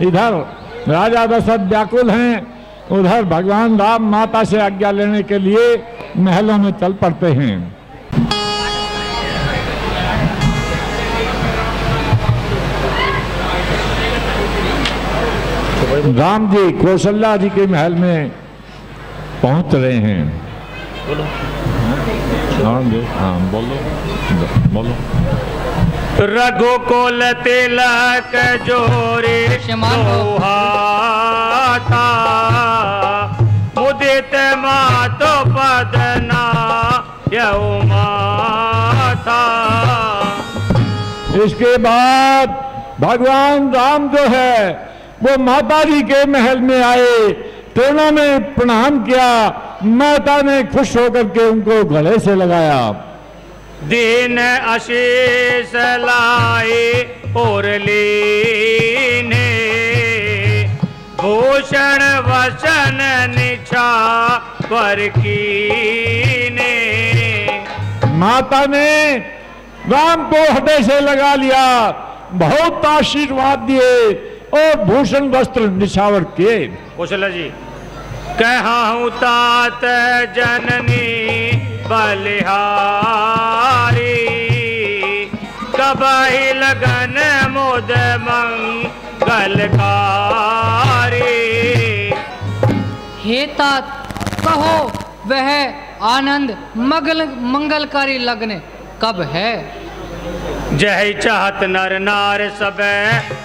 इधर राजा दशरथ व्याकुल हैं, उधर भगवान राम माता से आज्ञा लेने के लिए महलों में चल पड़ते हैं। राम जी कौशल्या जी के महल में पहुंच रहे हैं। हाँ बोलो बोलो। रघुकुल तिलक जोरे सोहाता, मुदित मातो पदना यौ माता। इसके बाद भगवान राम जो है वो माता जी के महल में आए, दोनों ने प्रणाम किया। माता ने खुश होकर के उनको गले से लगाया। दीन आशीष लाए और लीने, भूषण वसन निछावर कीने। माता ने राम को हृदय से लगा लिया, बहुत आशीर्वाद दिए और भूषण वस्त्र निछावर किए। कौशल्या जी, कहूँ तात जननी बलिहारी, कबहि लगन मुद मंगलकारी। हे तात, कहो वह आनंद मंगलकारी लगन कब है? जय चाहत नर नार सब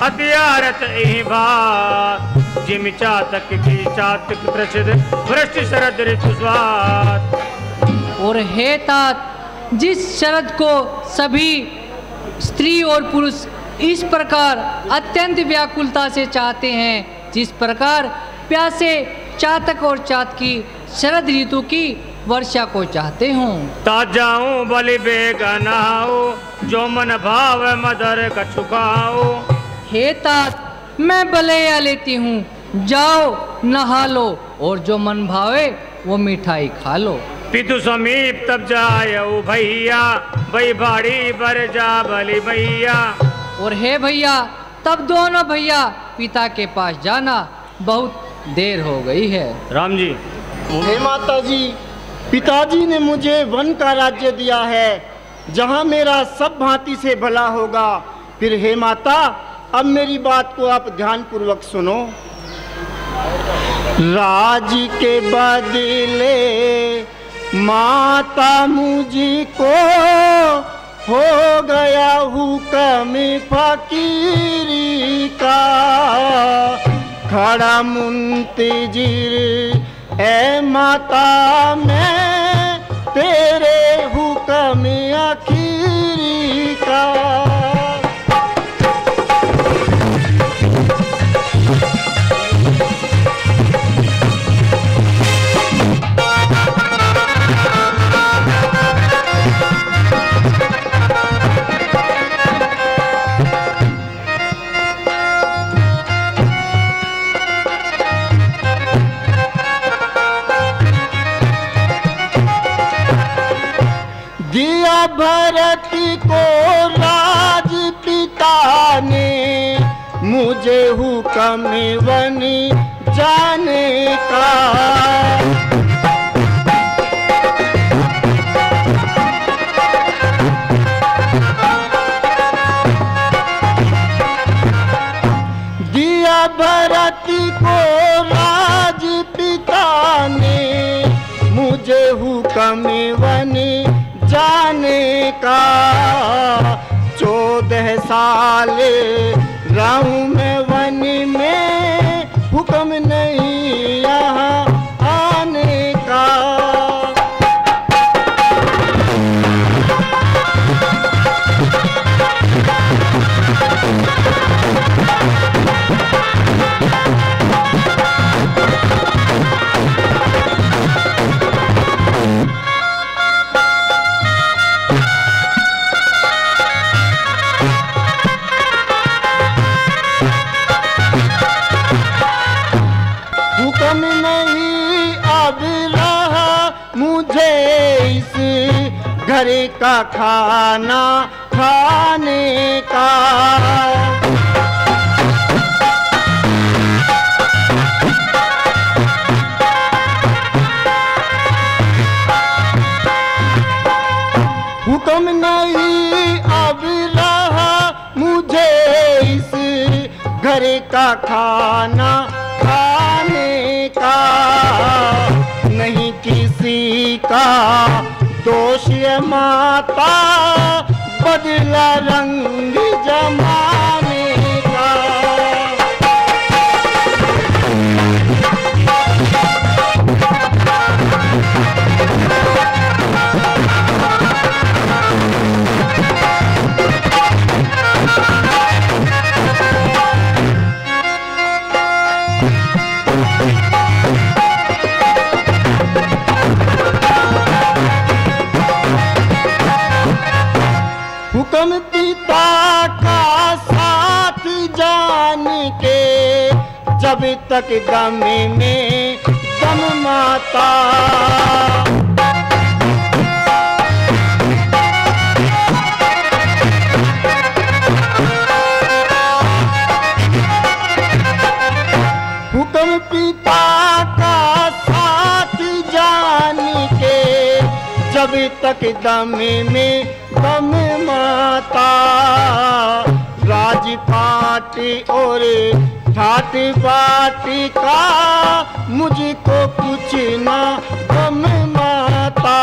हथियारत एहि बात, जिम चातक की चातक प्रसिद्ध वृष्ट शरद ऋतु स्वाद। और हे तात, जिस शरद को सभी स्त्री और पुरुष इस प्रकार अत्यंत व्याकुलता से चाहते हैं, जिस प्रकार प्यासे चातक और चातकी शरद ऋतु की वर्षा को चाहते हूँ। ताजाऊं बलि बेगनाओ, जो मन भाव मदर कछुकाओ। हे तात, मैं बलैया लेती हूँ, जाओ नहा लो और जो मन भावे वो मिठाई खा लो। पितु समीप तब जायो भैया, भई बाड़ी बर जा बलि भैया। और हे भैया, तब दोनों भैया पिता के पास जाना, बहुत देर हो गई है। राम जी, हे माता जी, पिताजी ने मुझे वन का राज्य दिया है, जहाँ मेरा सब भांति से भला होगा। फिर हे माता, अब मेरी बात को आप ध्यान पूर्वक सुनो। राज के बदले माता मुझको हो गया हुक्म फकीरी का, खड़ा मुंतजिर ए माता मैं तेरे हुक्म आखिरी का। भरत को राज पिता ने मुझे हुक्म वन जाने का, दिया भरत को राज पिता ने मुझे हुक्म वन जाने का। 14 साल रहूं मैं वन में, हुक्म नहीं यहाँ आने का। घर का खाना खाने का। घर का खाना खाने का, नहीं किसी का दोष है माता, बदला रंग जमाने का। हुक्म पिता का साथ जान के, जब तक दम में दम माता। हुक्म पिता का साथ जान के, जब तक दम में दम माता। राजपाट और ठाट बाट का मुझको कुछ ना गम माता।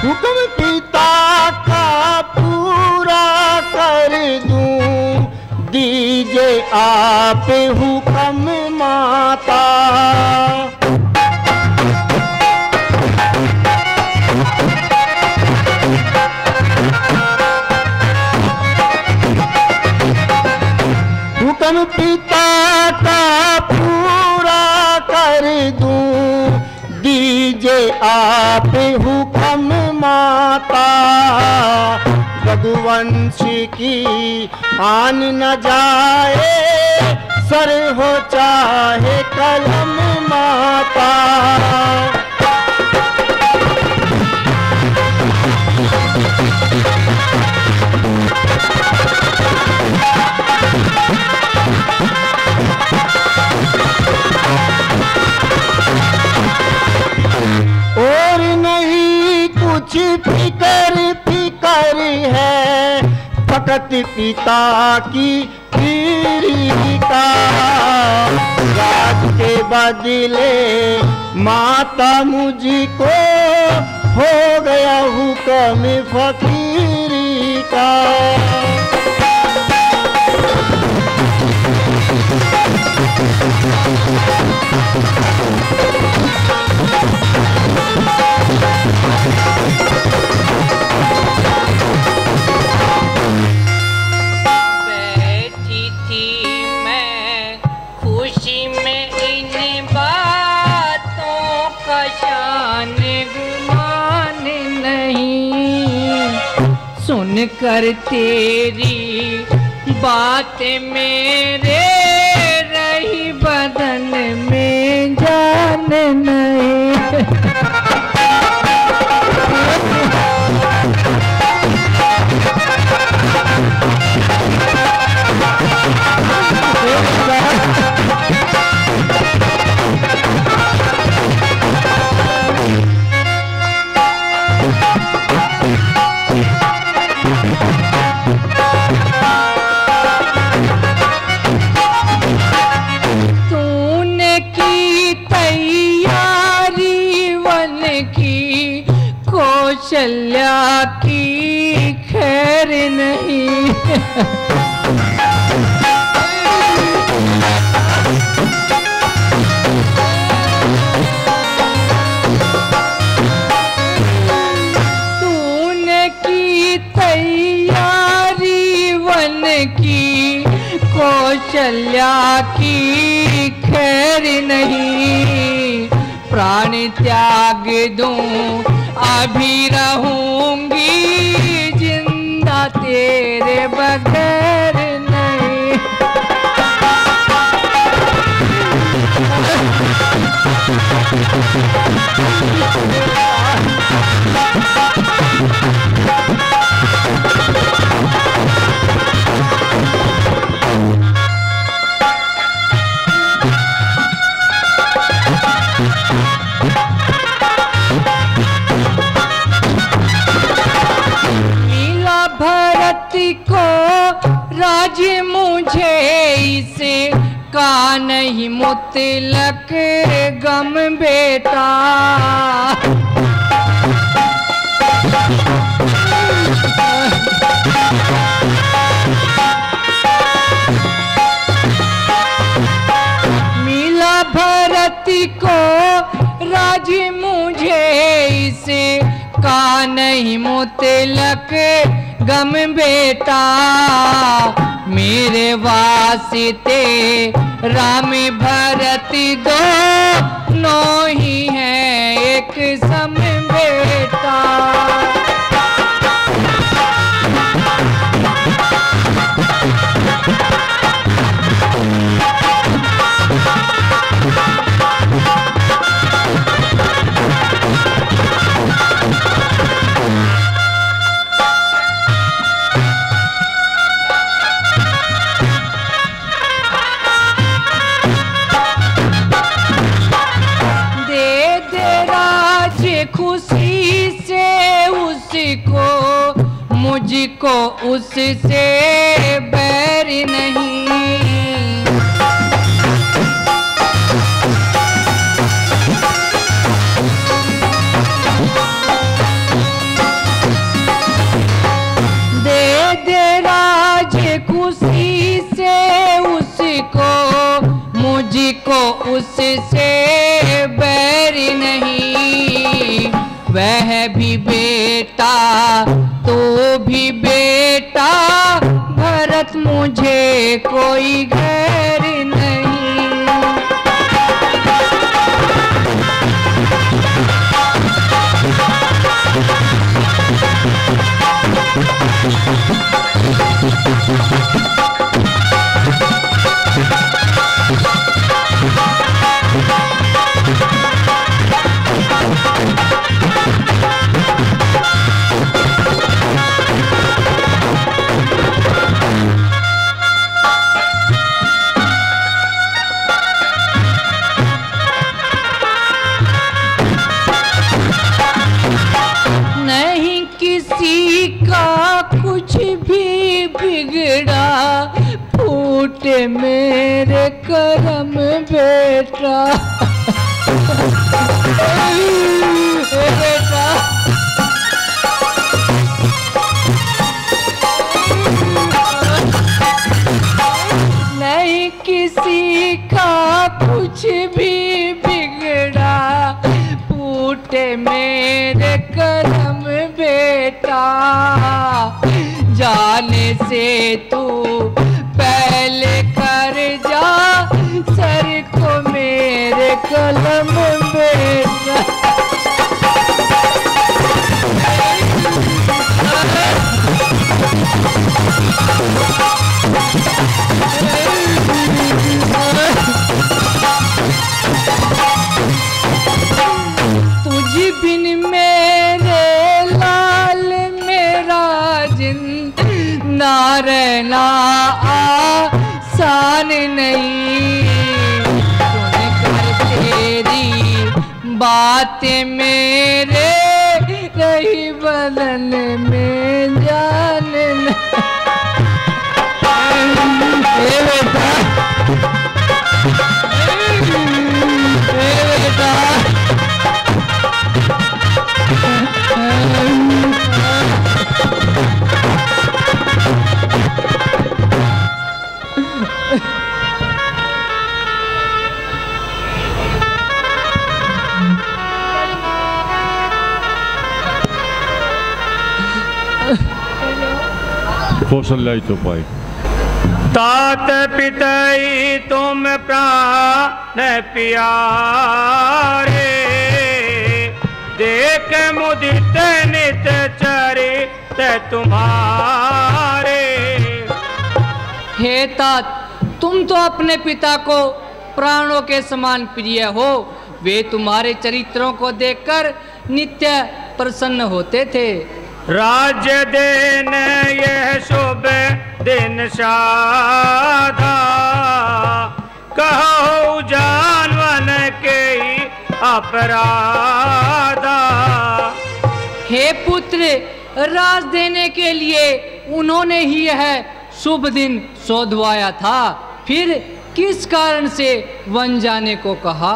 हुक्म पिता का पूरा कर दूं, दीजिए आप हुक्म माता। हुक्म पिता का पूरा कर दूं, दीजिए आप हुक्म माता। रघुवंश की आन न जाए, सर हो चाहे कलम माता। और नहीं कुछ फिकर फिकर है, फकत पिता की पीरी का। राज के बदले माता मुझको हो गया हुक्म फकीरी का। बैठी थी मैं खुशी में इन बातों का शान गुमान नहीं, सुनकर तेरी बात मेरे रही बदन में जान नहीं। तूने की तैयारी वन की, कौशल्या की खैर नहीं। तूने की तैयारी वन की, कौशल्या की खैर नहीं। प्राण त्याग दूं अभी रहूंगी, जिंदा तेरे बगैर नहीं। का नहीं मुतलक गम बेटा। मिला भरत को राज मुझे इसे का नहीं मुतलक गम बेटा। मेरे वास्ते राम भरत दोनों ही हैं एक सम बेटा। खुशी से उसको मुझको उससे बैर नहीं। दे दे राज खुशी से उसको मुझको उससे बैर नहीं। वह भी बेटा तो भी बेटा भरत मुझे कोई गैर नहीं। फूटे मेरे करम बेटा। बेटा नहीं किसी का कुछ भी बिगड़ा फूटे मेरे करम बेटा। जाने से तू पहले कर जा सर को मेरे कलम बेटा। तुझ बिन मेरे लाल मेरा जिंदा रहना आसान नहीं। सुनकर तेरी बातें मेरे रही बदन में जान बेटा। बेटा कौशल्या तो पाए तात पितई तुम प्राण प्यारे देख मुदित नित चरित तुम्हारे। हे तात, तुम तो अपने पिता को प्राणों के समान प्रिय हो। वे तुम्हारे चरित्रों को देखकर नित्य प्रसन्न होते थे। राज्य देन यह शुभ दिन साधा कहो जानवन के ही अपराधा। हे पुत्र, राज देने के लिए उन्होंने ही यह शुभ दिन सोधवाया था। फिर किस कारण से वन जाने को कहा?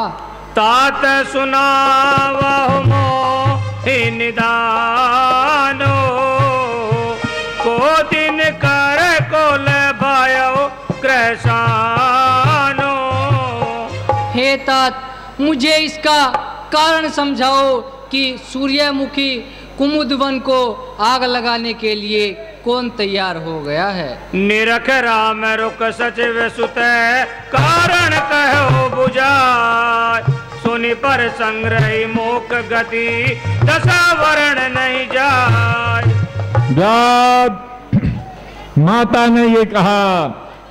तात सुनावहु मोहि निदानो, को दिन कर कोल भयो कृशानो। हे तात, मुझे इसका कारण समझाओ कि सूर्यमुखी कुमुद वन को आग लगाने के लिए कौन तैयार हो गया है? निरख राम रुक सचिव सुत, कारण कहो बुझाय। सुनि पर संग्रही मोक गति, दशा वर्ण नहीं जाय। जब माता ने ये कहा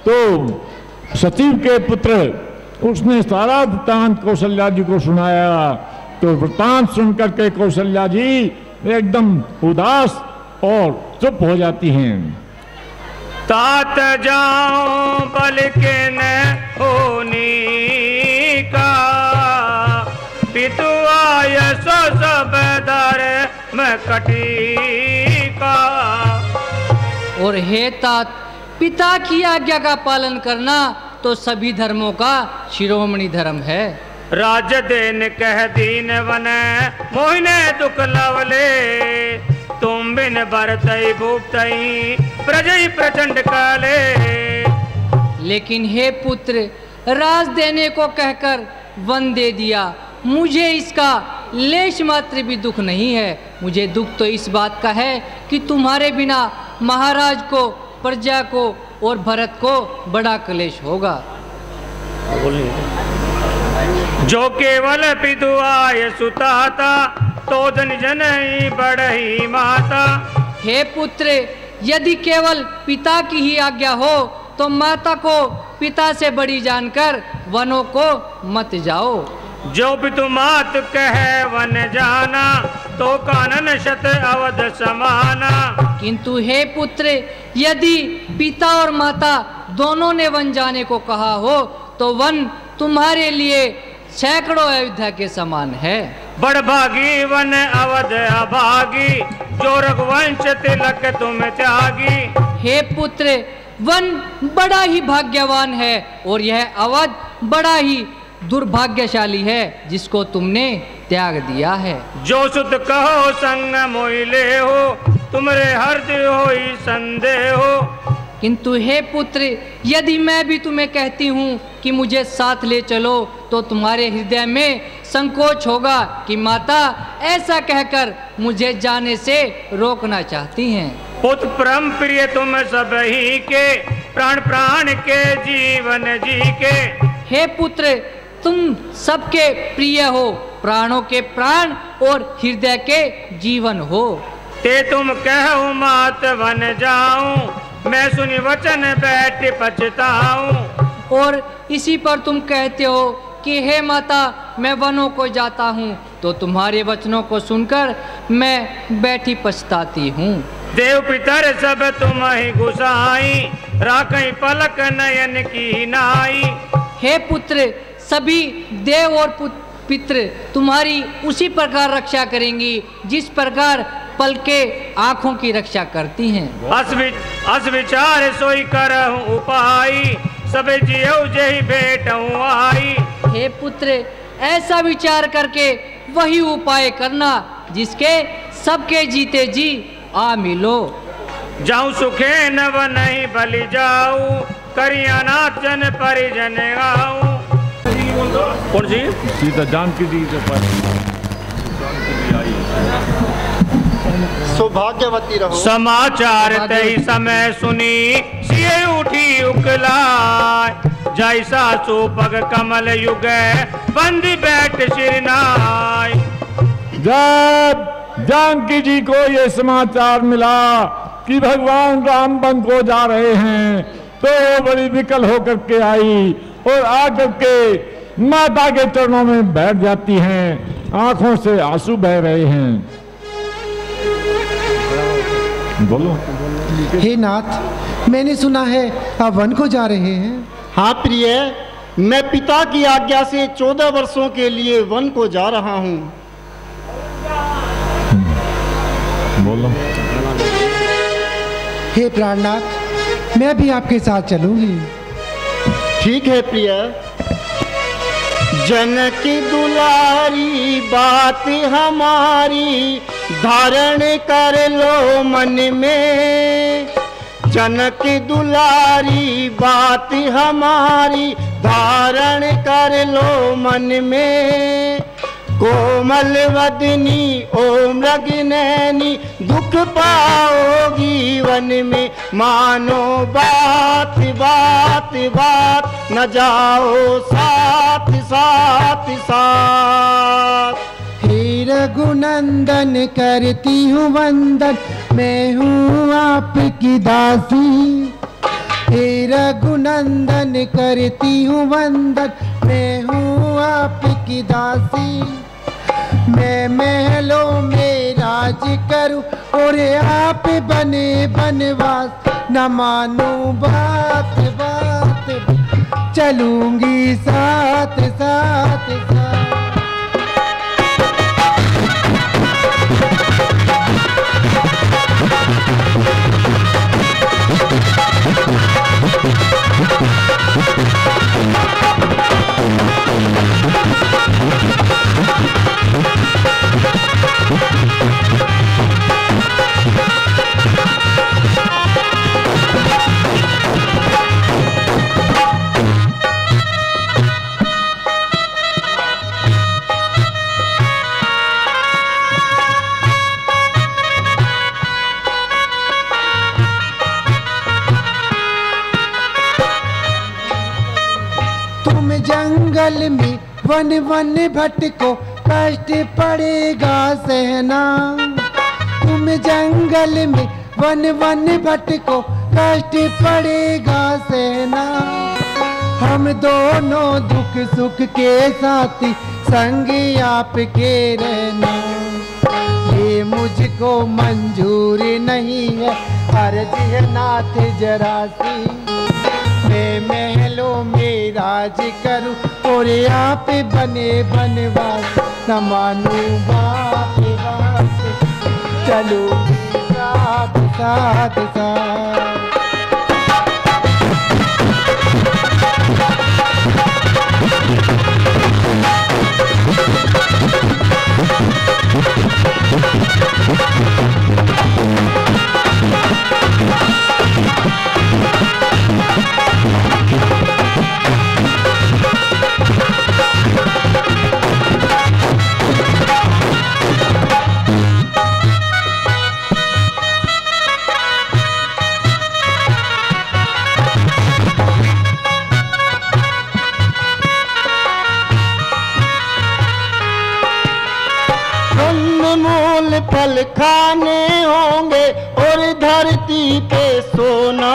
तो सचिव के पुत्र उसने सारा वृत्तांत कौशल्या जी को सुनाया। तो वृत्तांत सुनकर के कौशल्या जी एकदम उदास और चुप हो जाती हैं। तात जाऊं बल के न होनी का, पितु आय सो सब दर में कटी का। और हे तात, पिता की आज्ञा का पालन करना तो सभी धर्मों का शिरोमणि धर्म है। राज देन कह दीन वन, मोहिने दुख लवले। तुम बिन बरतई भूपतई, प्रजई प्रचंड काले। लेकिन हे पुत्र, राज देने को कहकर वन दे दिया। मुझे इसका लेश मात्र भी दुख नहीं है। मुझे दुख तो इस बात का है कि तुम्हारे बिना महाराज को, प्रजा को और भरत को बड़ा क्लेश होगा। जो केवल पितु आय सुताता, तो जन जनई बढ़ई माता। हे पुत्र, यदि केवल पिता की ही आज्ञा हो तो माता को पिता से बड़ी जानकर वनों को मत जाओ। जो पितु मात कहे वन जाना, तो कानन शत अवध समाना। किंतु हे पुत्र, यदि पिता और माता दोनों ने वन जाने को कहा हो तो वन तुम्हारे लिए सैकड़ों अयोध्या के समान है। बड़भागी वन अवध अभागी, जो रघुवंश तिलक तुम त्यागी। हे पुत्र, वन बड़ा ही भाग्यवान है और यह अवध बड़ा ही दुर्भाग्यशाली है जिसको तुमने त्याग दिया है। जो सुत कहो संग मोहिले हो, तुम्हारे हृदय होई संदेह हो। किंतु हे पुत्र, यदि मैं भी तुम्हें कहती हूँ कि मुझे साथ ले चलो तो तुम्हारे हृदय में संकोच होगा कि माता ऐसा कहकर मुझे जाने से रोकना चाहती हैं। पुत्र परम प्रिय तुम सब ही के, प्राण प्राण के जीवन जी के। हे पुत्र, तुम सबके प्रिय हो, प्राणों के प्राण और हृदय के जीवन हो। ते तुम कहो मात वन जाऊं, मैं सुनी वचन बैठ पछताऊं। और इसी पर तुम कहते हो कि हे माता, मैं वनों को जाता हूँ, तो तुम्हारे वचनों को सुनकर मैं बैठी पछताती हूँ। देव पितर सब तुम ही गुसाई, राखई पलक नयन की नाई। हे पुत्र, सभी देव और पितृ तुम्हारी उसी प्रकार रक्षा करेंगी जिस प्रकार पल के आँखों की रक्षा करती हैं। अस विचार सोई करहूं उपाय, सब जियो जही भेटऊं आई। हे पुत्र, ऐसा विचार करके वही उपाय करना जिसके सबके जीते जी आ मिलो। जाऊं सुखे नव नहीं बलि जाऊं, करियानाथ जन परिजन गाऊं। कौन सी? सीता जानकी जी के पास सौभाग्यवती रहो। समाचार तई समय सुनी, सिए उठी उकलाय। जैसा सुपग कमल युग, बंदी बैठ शिरनाय। जब जानकी जी को ये समाचार मिला कि भगवान राम वन को जा रहे हैं तो वो बड़ी विकल होकर के आई और आकर के माता के चरणों में बैठ जाती हैं। आंखों से आंसू बह रहे हैं। बोलो। हे नाथ, मैंने सुना है आप वन को जा रहे हैं। हाँ प्रिय, मैं पिता की आज्ञा से 14 वर्षों के लिए वन को जा रहा हूँ। बोलो। हे प्राणनाथ, मैं भी आपके साथ चलूंगी। ठीक है प्रिय। जनक दुलारी बात हमारी धारण कर लो मन में, जनक दुलारी बात हमारी धारण कर लो मन में। कोमल वदनी ओ मृगनैनी दुख पाओगी वन में, मानो बात बात बात न जाओ साथ साथ साथ। हे रघुनंदन करती हूँ वंदन, मैं हूँ आपकी दासी। हे रघुनंदन करती हूँ वंदन, मैं हूँ आपकी दासी। मैं महलों में राज करूं और आप बने बनवास, न मानूं बात बात चलूंगी साथ साथ साथ। जंगल में वन वन भटको कष्ट पड़ेगा सहना। तुम जंगल में वन वन भटको कष्ट पड़ेगा सहना। हम दोनों दुख सुख के साथी संग आपके रहना। ये मुझको मंजूर नहीं है अर्ज है नाथ जरा सी। मैं महलों में राज करूं और आप बने बनवास, न मानूं बात बात चलूंगी साथ साथ साथ। फल खाने होंगे और धरती पे सोना।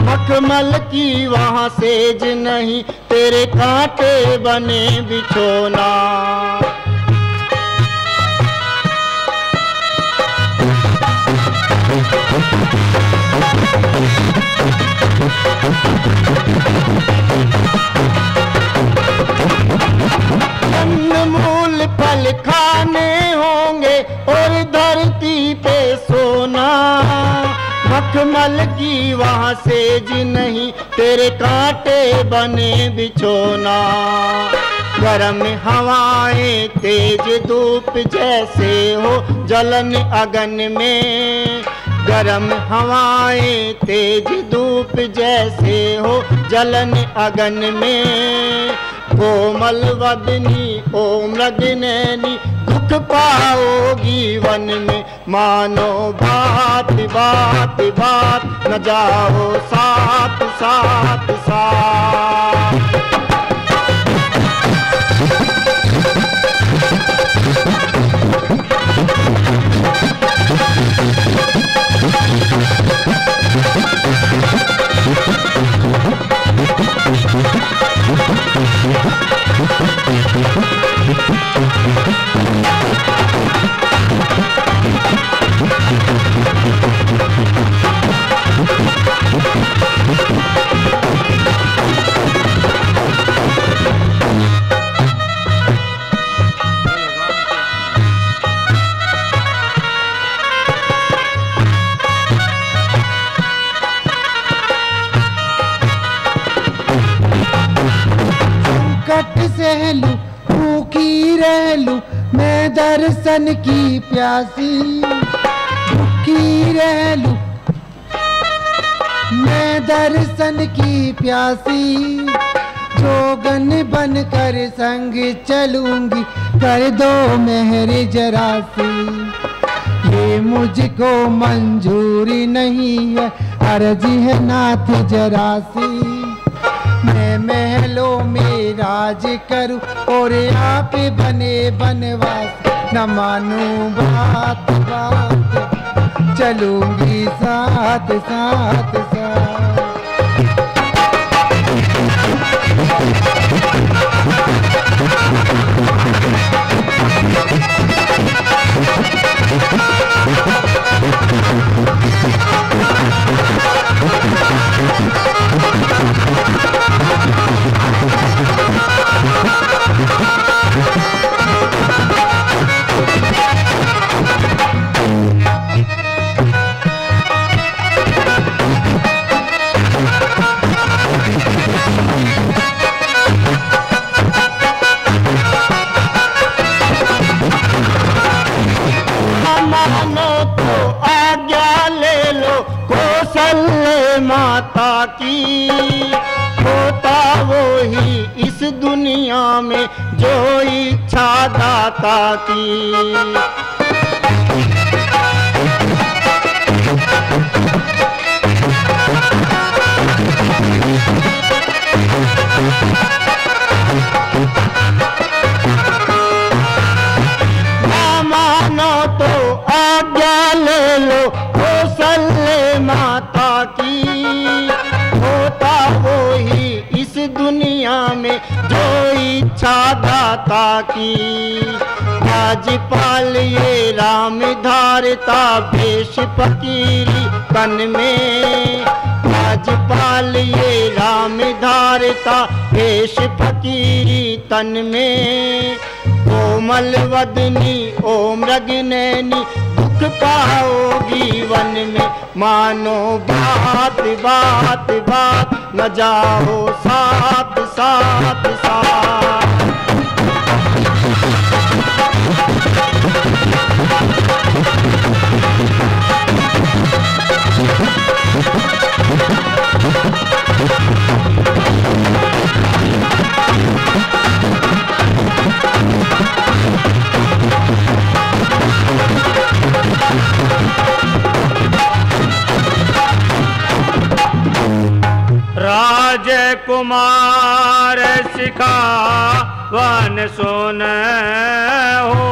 मखमल की वहाँ सेज नहीं तेरे कांटे बने बिछोना। कंदमूल फल खाने होंगे और धरती पे सोना। मखमल की वहाँ सेज नहीं तेरे कांटे बने बिछोना। गरम हवाएं तेज धूप जैसे हो जलन अगन में। गरम हवाएं तेज धूप जैसे हो जलन अगन में। कोमल वदनी ओ मृगनैनी दुख पाओगी वन में। मानो बात बात बात न जाओ साथ साथ साथ। रह लूं, भूखी रह लूं, मैं दर्शन की प्यासी। भूखी रह लूं, मैं दर्शन की प्यासी। जोगन बन कर संग चलूंगी, कर दो मेहर जरा सी। ये मुझको मंजूरी नहीं है, अर्जी है नाथ जरा सी। मैं महलों में राज करूं और आप बने बनवास। न मानूं बात बात, चलूंगी साथ साथ साथ। माता की होता वो ही इस दुनिया में जो इच्छा दाता की। मानो तो आज्ञा ले लो कौशल्य माता की। होता वो ही इस दुनिया में जो इच्छा दाता की। राजपाल ये राम धारता भेष फकीरी तन में। राजपाल ये राम धारता भेष फकीरी तन में। कोमल वदनी ओ मृगनैनी दुख पाओगी वन में। मानो बात बात बात न जाओ साथ साथ साथ। राजकुमार सिखावन सुन हो।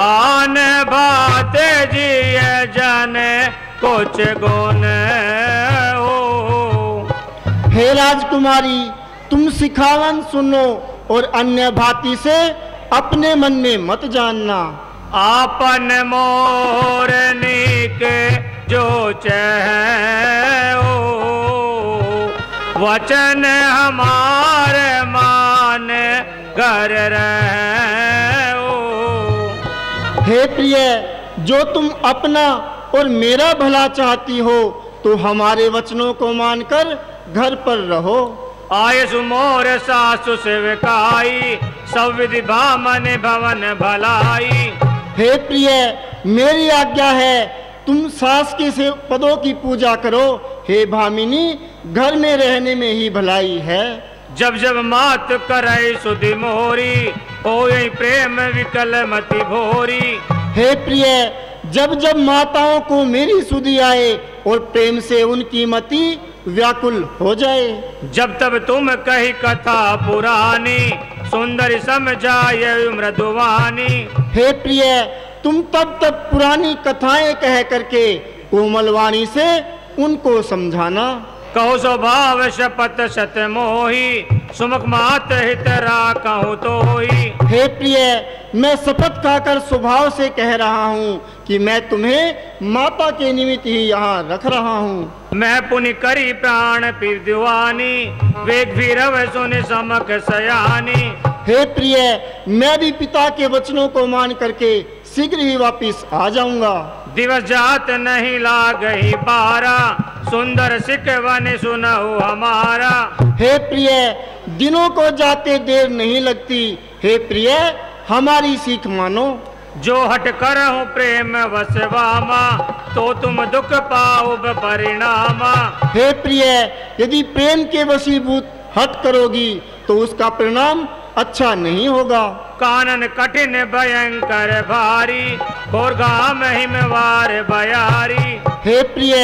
आन बात जिय जन कुछ गुण हो। हे राजकुमारी, तुम सिखावन सुनो और अन्य भांति से अपने मन में मत जानना। आपन मोरनी के जो चाहो, वचन हमारे मान कर रहो। हे प्रिय, जो तुम अपना और मेरा भला चाहती हो तो हमारे वचनों को मानकर घर पर रहो। आयसु मोर सासु सेवकाई, सब विधि भामन भवन भलाई। हे प्रिय, मेरी आज्ञा है तुम सास के से पदों की पूजा करो। हे भामिनी, घर में रहने में ही भलाई है। जब जब मात करे सुधि मोरी, होई प्रेम विकल मति भोरी। हे प्रिय, जब जब माताओं को मेरी सुधि आए और प्रेम से उनकी मति व्याकुल हो जाए। जब तब तुम कही कथा पुरानी, सुंदर समझाए मृदुवानी। हे प्रिय, तुम तब तब पुरानी कथाएं कह करके कोमल वाणी से उनको समझाना। कहो स्वभाव शपथ सत मोही, सुमुख मात हित राखहु तोही। हे प्रिय, मैं शपथ खाकर स्वभाव से कह रहा हूँ कि मैं तुम्हें माता के निमित्त ही यहाँ रख रहा हूँ। मैं पुनि करी प्राण पी दीवानी, वेग भी रव सुन समक सयानी। हे प्रिय, मैं भी पिता के वचनों को मान करके शीघ्र ही वापिस आ जाऊंगा। दिवस जात नहीं लागही बारा, सुंदर सिकवन सुनहु हमारा। हे प्रिय, दिनों को जाते देर नहीं लगती। हे प्रिय, हमारी सीख मानो। जो हट कर हूँ प्रेम वसवामा, तो तुम दुख पाओ परिणामा। हे प्रिय, यदि प्रेम के वशीभूत हट करोगी तो उसका परिणाम अच्छा नहीं होगा। कानन कठिन भयंकर भारी, घोरगाम हिमवार बयारी। हे प्रिय,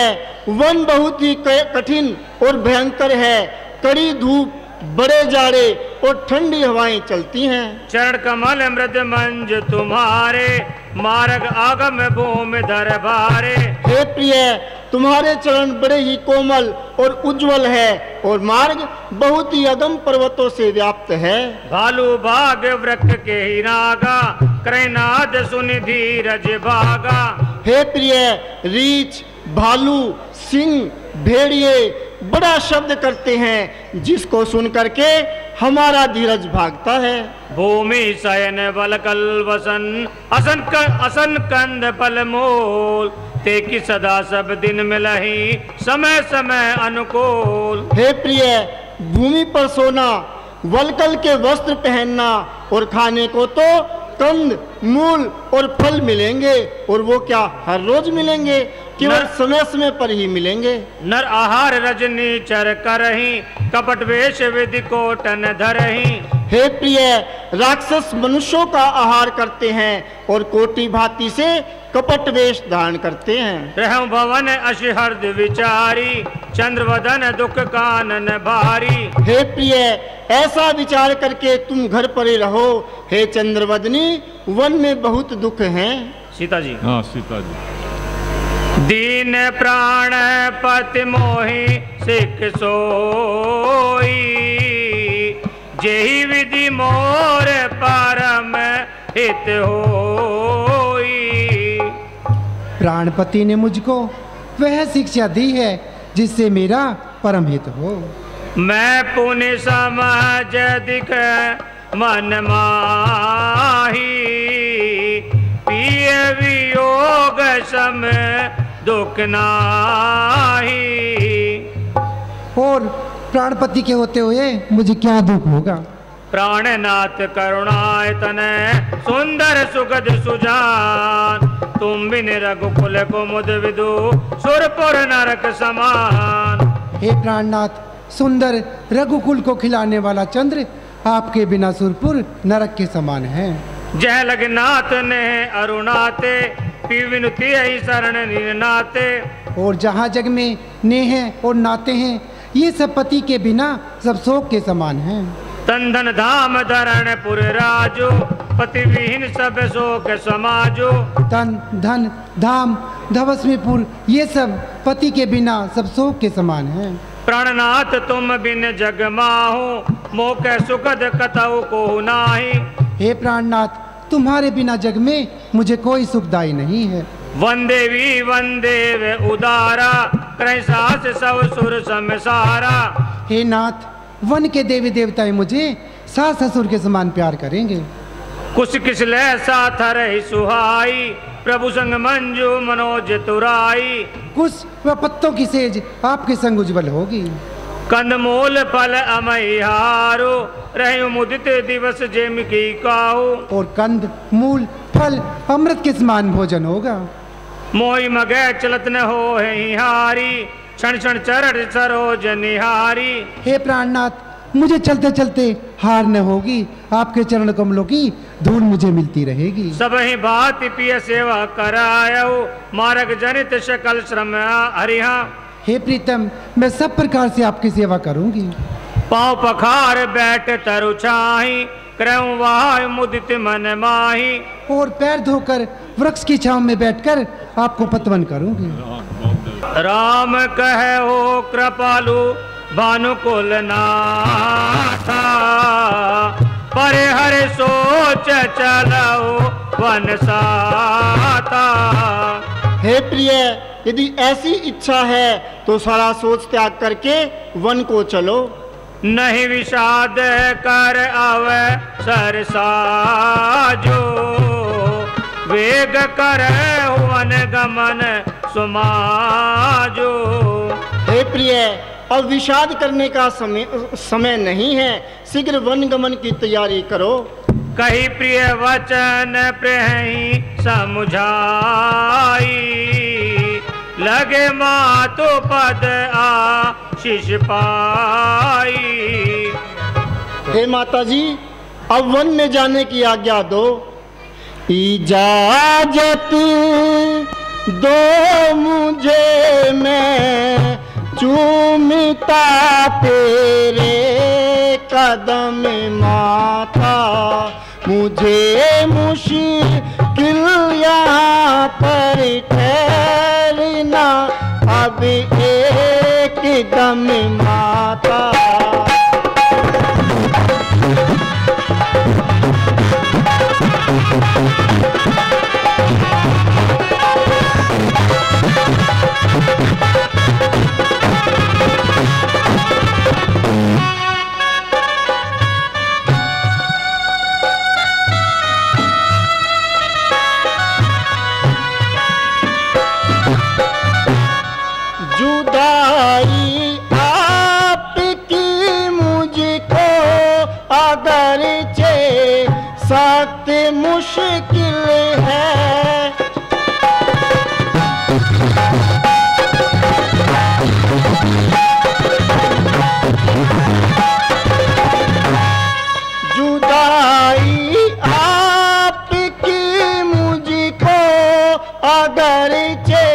वन बहुत ही कठिन और भयंकर है। कड़ी धूप, बड़े जाड़े और ठंडी हवाएं चलती हैं। चरण कमल मृद मंज तुम्हारे, मार्ग आगम भूमि धर भारे। हे प्रिय, तुम्हारे चरण बड़े ही कोमल और उज्जवल है और मार्ग बहुत ही अगम पर्वतों से व्याप्त है। भालू भाग वृक्ष के ही नागा, क्रयनाद सुनि धीरज भागा। हे प्रिय, रीछ, भालू, सिंह, भेड़िए बड़ा शब्द करते हैं, जिसको सुन करके हमारा धीरज भागता है। भूमि शयन बल कल वसन, असन कंद फल मूल। ते की सदा सब दिन मिलही, समय समय अनुकूल। हे प्रिय, भूमि पर सोना, वलकल के वस्त्र पहनना और खाने को तो कंद, मूल और फल मिलेंगे। और वो क्या हर रोज मिलेंगे? केवल समय समय पर ही मिलेंगे। नर आहार रजनी चर करही, कपट वेश विधि कोटन धरही। हे प्रिय, राक्षस मनुष्यों का आहार करते हैं और कोटि भांति से कपट वेश धारण करते हैं। रहु भवन अशिहर्द विचारी, चंद्रवदन दुख कानन भारी। हे प्रिय, ऐसा विचार करके तुम घर पर रहो। हे चंद्रवदनी, वन में बहुत दुख हैं। सीता जी। हाँ सीता जी। दीन प्राण पति मोहि सिख सोई, जेहि विधि मोर परम हित होई। प्राणपति ने मुझको वह शिक्षा दी है जिससे मेरा परम हित हो। मैं पुण्य समझ दिख मन माही, पिय वियोग सम दुख नाही। और प्राणपति के होते हुए मुझे क्या दुख होगा? प्राणनाथ करुणायतन, सुंदर सुगध सुजान। तुम बिन रघुकुल को मुद विदु, सुरपुर नरक समान। हे प्राणनाथ, सुंदर रघुकुल को खिलाने वाला चंद्र आपके बिना सुरपुर नरक के समान है। जय लगनाथ ने अरुणाते, पीविनुति शरण निरनाते। और जहाँ जग में नेह और नाते हैं, ये सब पति के बिना सब शोक के समान हैं। तन धन धाम धरण पुर राजो, पति विहीन सब शोक समाजो। तन धन धाम धवस्वीपुर, ये सब पति के बिना सब शोक के समान हैं। प्राणनाथ तुम बिन जग माहू, मोक सुखद कतौ को नाही। हे प्राणनाथ, तुम्हारे बिना जग में मुझे कोई सुखदाई नहीं है। वंदेवी वंदे उदारा, क्रय सास सब सुर समसारा। हे नाथ, वन के देवी देवताएं मुझे सास ससुर के समान प्यार करेंगे। कुछ किसले साथ रही सुहाई, प्रभु संग मंजू मनोज तुराई। कुछ व पत्तों की सेज आपके संग उज्जवल होगी। कंदमूल फल अमैहारो, रहे मुदित दिवस जेम की काहू। और कंद मूल फल अमृत के समान भोजन होगा। मोहि मगे चलत न हो हारी, क्षण क्षण चरण सरोज निहारी। हे प्राणनाथ, मुझे चलते चलते हार न होगी। आपके चरण कमलों की धूल मुझे मिलती रहेगी। सब ही भांति पिय सेवा करायो, मार्ग जनित सकल श्रम हरिहा। हे प्रीतम, मैं सब प्रकार से आपकी सेवा करूंगी। पाँव पखार बैठ तरु छाही, क्रय वाह मुदित मन माही। और पैर धोकर वृक्ष की छांव में बैठकर आपको पतवन करूंगी। राम कहे हो कृपालु भानुकुल नाथा, परे हरे सोच चलो वन साता। हे प्रिय, यदि ऐसी इच्छा है तो सारा सोच त्याग करके वन को चलो। नहीं विषाद कर अवसर साजो, वेग कर वन गमन समाजो। हे प्रिय, अब विषाद करने का समय नहीं है, शीघ्र वन गमन की तैयारी करो। कही प्रिय वचन प्रेही समुझाई, लगे मातो पद आशीष पाई। हे माता जी, अब वन में जाने की आज्ञा दो। इजाजत दो मुझे, मैं चूमता तेरे कदम माता। मुझे मुश्किल यहाँ पर ठहरना, अब एक दम माता। जुदाई आपकी मुझको अगरचे सख्त मुश्किल है। जुदाई आपकी मुझको अगरचे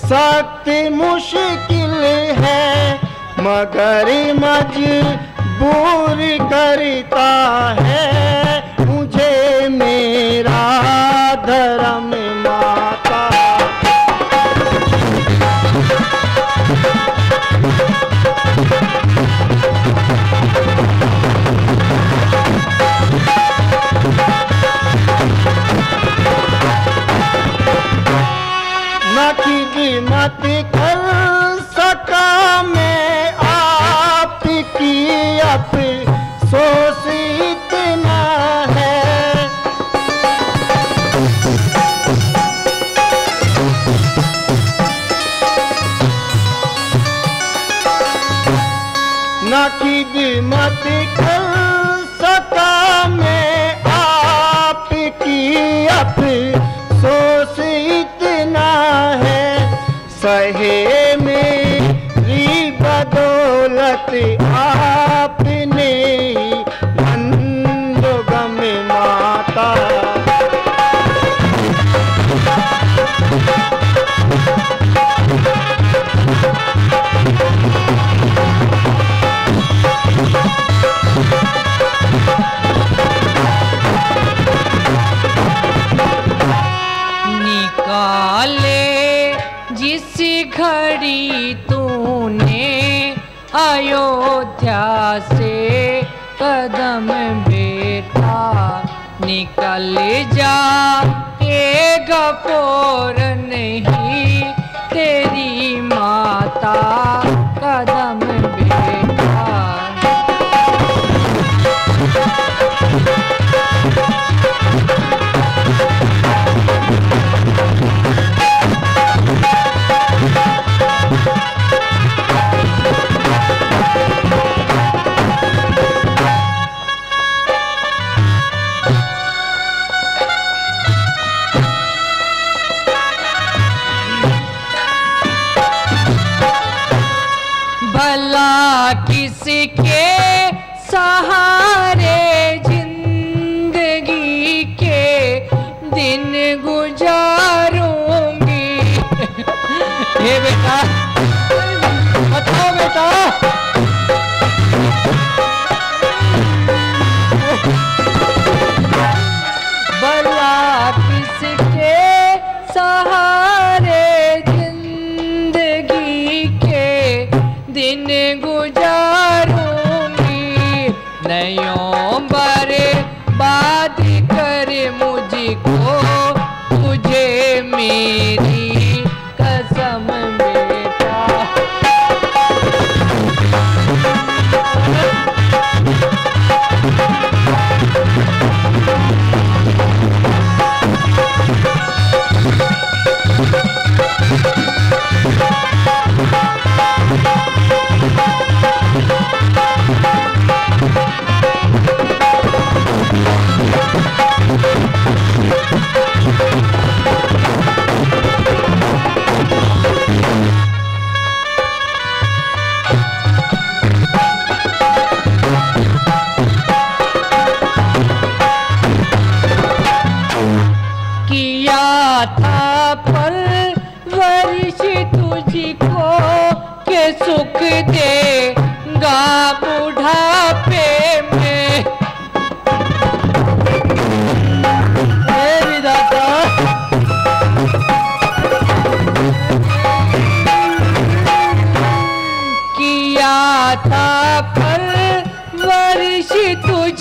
सख्त मुश्किल है, मगर मजबूर करता है मुझे मेरा धर्म माता। न खिदमत कर सका मैं आपकी, अफसोस इतना है। न खिदमत कर सका मैं आपकी, अफसोस इतना है। सहे मेरी बदौलत आपने गम माता। निकाले जिस घड़ी तूने अयोध्या से कदम बेटा, निकल जा गफोर नहीं तेरी माता कदम बेटा। भला किसके सहारे जिंदगी के दिन गुजारूंगी। हे बेटा बताओ बेटा, भला किसके सहारे जिंदगी के दिन गुजारूंगी। नयों बर्बाद कर मुझको तुझे मेरी कसम बेटा।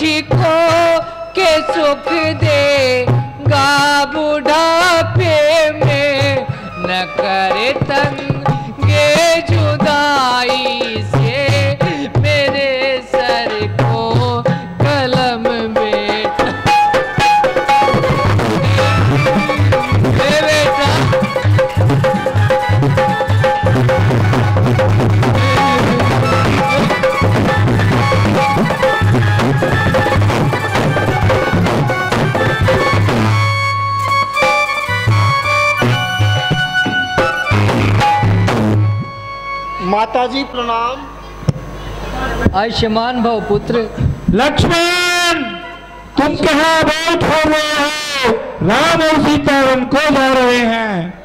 मुझको के सुख देगा बुढ़ापे में, न करे तंगे जुदाई से मेरे सर को कलम बेटा। बेटा माताजी प्रणाम। आयुष्मान भव पुत्र। लक्ष्मण, तुम कहाँ बहुत हो रहे हो? राम और सीता वन को जा रहे हैं।